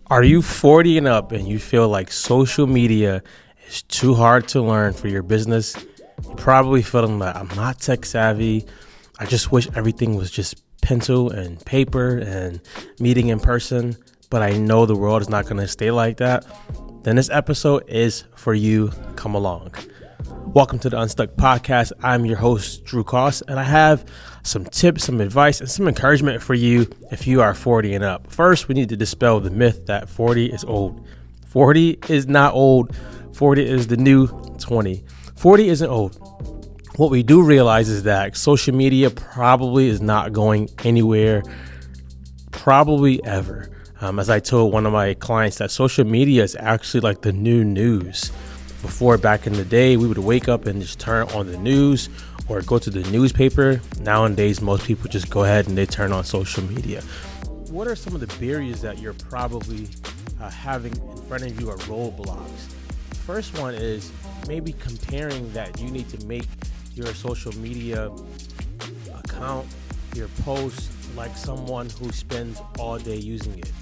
Are you 40 and up and you feel like social media is too hard to learn for your business? You're probably feeling like I'm not tech savvy. I just wish everything was just pencil and paper and meeting in person, but I know the world is not going to stay like that. Then this episode is for you. Come along. Welcome to the Unstuck Podcast. I'm your host, Drew Koss, and I have some tips, some advice, and some encouragement for you if you are 40 and up. First, we need to dispel the myth that 40 is old. 40 is not old. 40 is the new 20. 40 isn't old. What we do realize is that social media probably is not going anywhere, probably ever. As I told one of my clients, that social media is actually like the new news. Before, back in the day, we would wake up and just turn on the news or go to the newspaper. Nowadays, most people just go ahead and they turn on social media. What are some of the barriers that you're probably having in front of you or roadblocks? First one is maybe comparing that you need to make your social media account, your post, like someone who spends all day using it,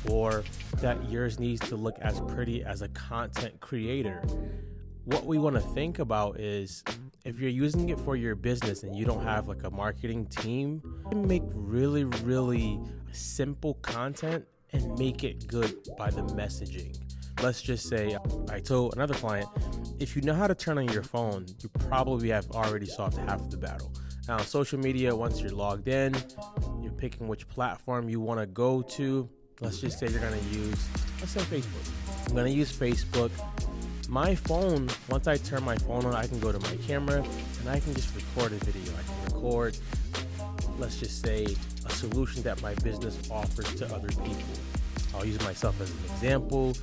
or that yours needs to look as pretty as a content creator. What we want to think about is if you're using it for your business and you don't have like a marketing team, make really, really simple content and make it good by the messaging. Let's just say I told another client, if you know how to turn on your phone, you probably have already solved half of the battle. Now, social media, once you're logged in, you're picking which platform you want to go to. Let's just say you're going to use, let's say Facebook. I'm going to use Facebook. My phone, once I turn my phone on, I can go to my camera and I can just record a video. I can record, let's just say, a solution that my business offers to other people. I'll use myself as an example.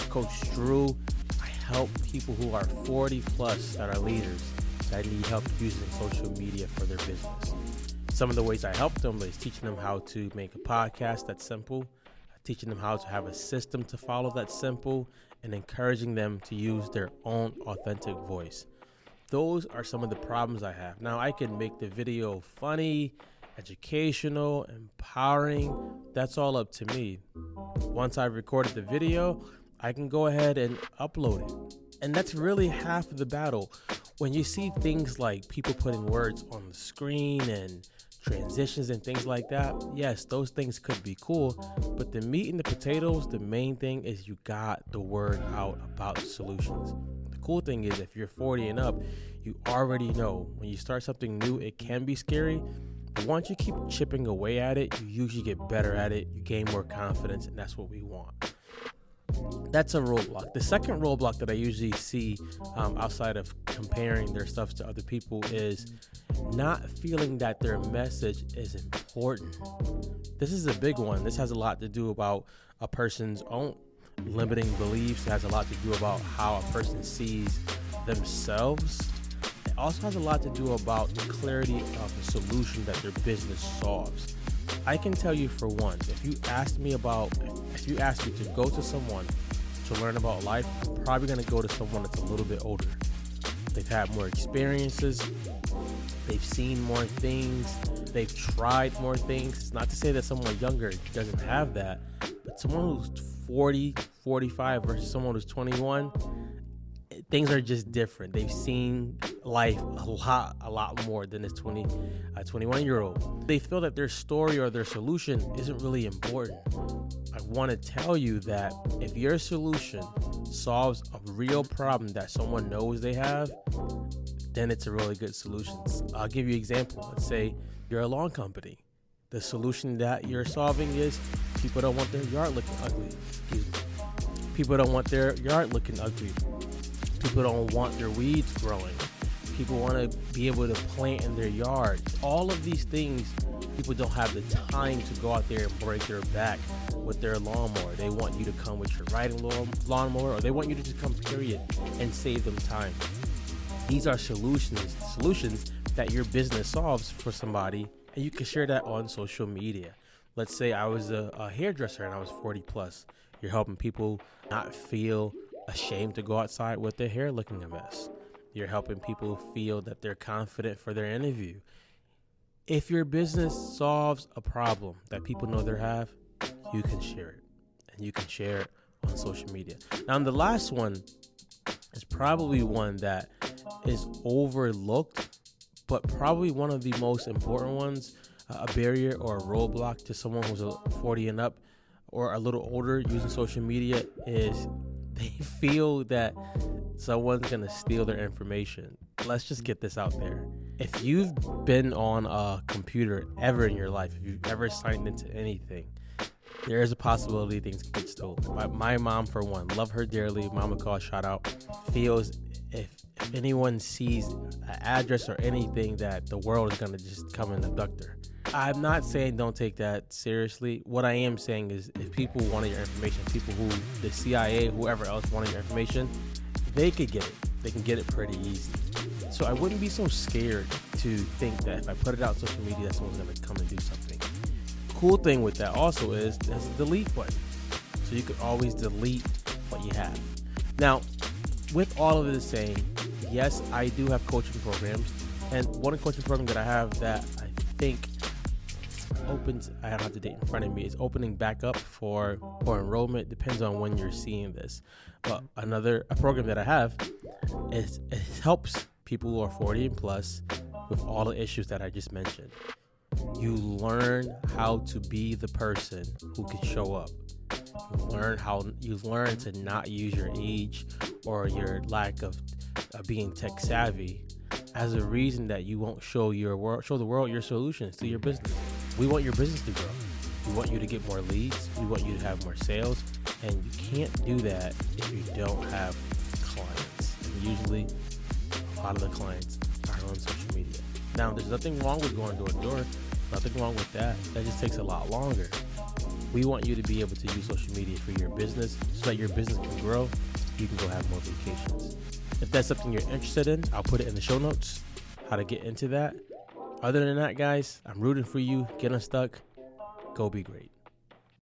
Coach Drew, I help people who are 40 plus that are leaders that need help using social media for their business. Some of the ways I help them is teaching them how to make a podcast that's simple, teaching them how to have a system to follow that's simple, and encouraging them to use their own authentic voice. Those are some of the problems I have. Now, I can make the video funny, educational, empowering. That's all up to me. Once I've recorded the video, I can go ahead and upload it. And that's really half of the battle. When you see things like people putting words on the screen and transitions and things like that, yes, those things could be cool, but the meat and the potatoes, the main thing is you got the word out about solutions. The cool thing is if you're 40 and up, you already know when you start something new, it can be scary, but once you keep chipping away at it, you usually get better at it, you gain more confidence, and that's what we want. That's a roadblock. The second roadblock that I usually see outside of comparing their stuff to other people is not feeling that their message is important. This is a big one. This has a lot to do about a person's own limiting beliefs. It has a lot to do about how a person sees themselves. It also has a lot to do about the clarity of the solution that their business solves. I can tell you for one, if you asked me to go to someone to learn about life, I'm probably going to go to someone that's a little bit older. They've had more experiences. They've seen more things. They've tried more things. It's not to say that someone younger doesn't have that, but someone who's 40, 45 versus someone who's 21, things are just different. They've seen life a lot more than this 21-year-old. They feel that their story or their solution isn't really important. I want to tell you that if your solution solves a real problem that someone knows they have, then it's a really good solution. I'll give you an example. Let's say you're a lawn company. The solution that you're solving is people don't want their yard looking ugly. People don't want their yard looking ugly. People don't want their weeds growing. People want to be able to plant in their yard. All of these things, people don't have the time to go out there and break their back with their lawnmower. They want you to come with your riding lawnmower, or they want you to just come, period, and save them time. These are solutions that your business solves for somebody, and you can share that on social media. Let's say I was a hairdresser and I was 40 plus. You're helping people not feel ashamed to go outside with their hair looking a mess. You're helping people feel that they're confident for their interview. If your business solves a problem that people know they have, you can share it. and you can share it on social media. Now, the last one is probably one that is overlooked, but probably one of the most important ones, a barrier or a roadblock to someone who's 40 and up or a little older using social media, is they feel that someone's going to steal their information. Let's just get this out there. If you've been on a computer ever in your life, if you've ever signed into anything, there is a possibility things can get stolen. My mom, for one, love her dearly. Mama Call, shout out. Feels if anyone sees an address or anything, that the world is going to just come and abduct her. I'm not saying don't take that seriously. What I am saying is, if people wanted your information, people who, the CIA, whoever else wanted your information, they could get it. They can get it pretty easy. So I wouldn't be so scared to think that if I put it out on social media, that someone's going to come and do something. Cool thing with that also is there's a delete button. So you could always delete what you have. Now, with all of this saying, yes, I do have coaching programs. And one coaching program that I have that I think opens, I don't have the date in front of me, is opening back up for enrollment. Depends on when you're seeing this. But a program that I have is, it helps people who are 40 and plus with all the issues that I just mentioned. You learn how to be the person who can show up. You learn to not use your age or your lack of being tech savvy as a reason that you won't show the world your solutions to your business. We want your business to grow. We want you to get more leads. We want you to have more sales. And you can't do that if you don't have clients. And usually, a lot of the clients are on social media. Now, there's nothing wrong with going door to door. Nothing wrong with that. That just takes a lot longer. We want you to be able to use social media for your business so that your business can grow. You can go have more vacations. If that's something you're interested in, I'll put it in the show notes, how to get into that. Other than that, guys, I'm rooting for you. Get unstuck. Go be great.